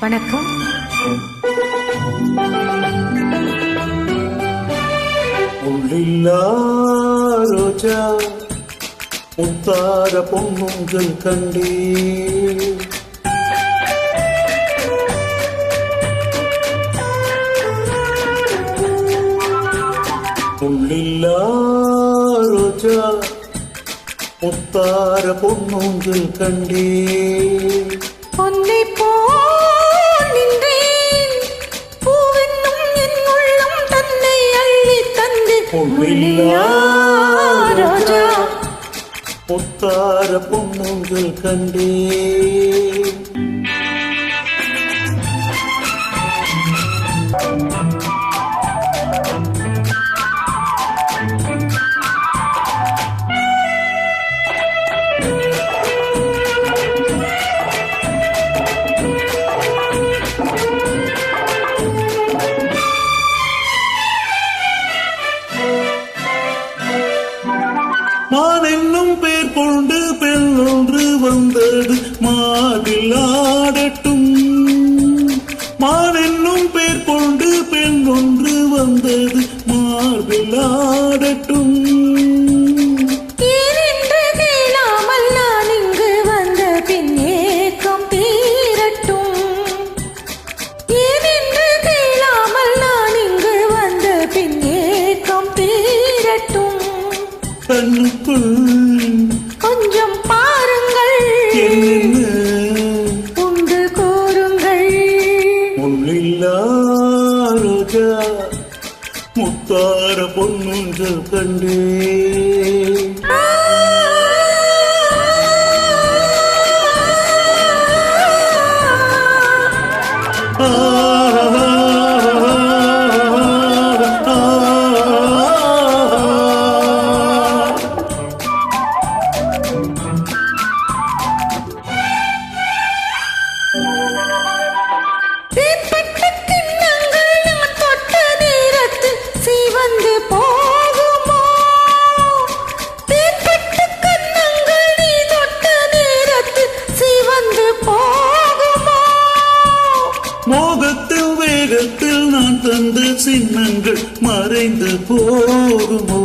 வணக்கம். உள்ளில்லா ரோஜா முத்தார பொன்னுங்கள் கண்டே உள்ளில்லா ரோஜா முத்தார பொன்னுங்கள் கண்டே பொன்னை போல் நின்றேன் பூவென்னும் என் உள்ளம் தன்னை அள்ளி தந்து உள்ளில்லா ரோஜா முத்தார பொன்னுங்கள் கண்டே மான் என்னும் பேர் கொண்டு பெண் ஒன்று வந்தது மார்பில் ஆடட்டும். மான் என்னும் பேர் கொண்டு பெண் ஒன்று வந்தது மார்பில் ஆடட்டும். கண்ணுக்குள் கொஞ்சம் பாருங்கள், என்ன உண்டு கூறுங்கள். முள்ளில்லா ரோஜா முத்தார பொன்னுங்கள் கண்டே மோகத்தில் வேகத்தில் நான் தந்த சின்னங்கள் மறைந்து போகுமோ?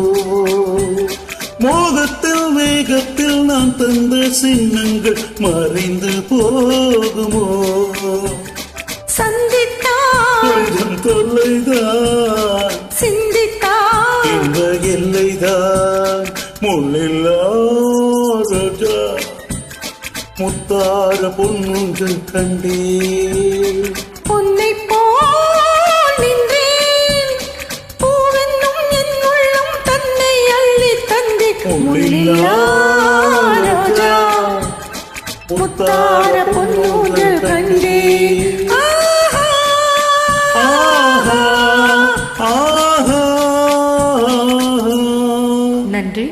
மோகத்தில் வேகத்தில் நான் தந்த சின்னங்கள் மறைந்து போகுமோ? கொஞ்சம் தொல்லைதான் சிந்தித்தான் இந்த எல்லைதான். முள்ளில்லா ரோஜா முத்தார பொன்னுங்கள் கண்டே பொன்னை போல் நின்றேன் பூவென்னும் என் உள்ளம் தன்னை அள்ளி தந்து. உள்ளில்லா ரோஜா முத்தார பொன்னுங்கள் கண்டே. நன்றி.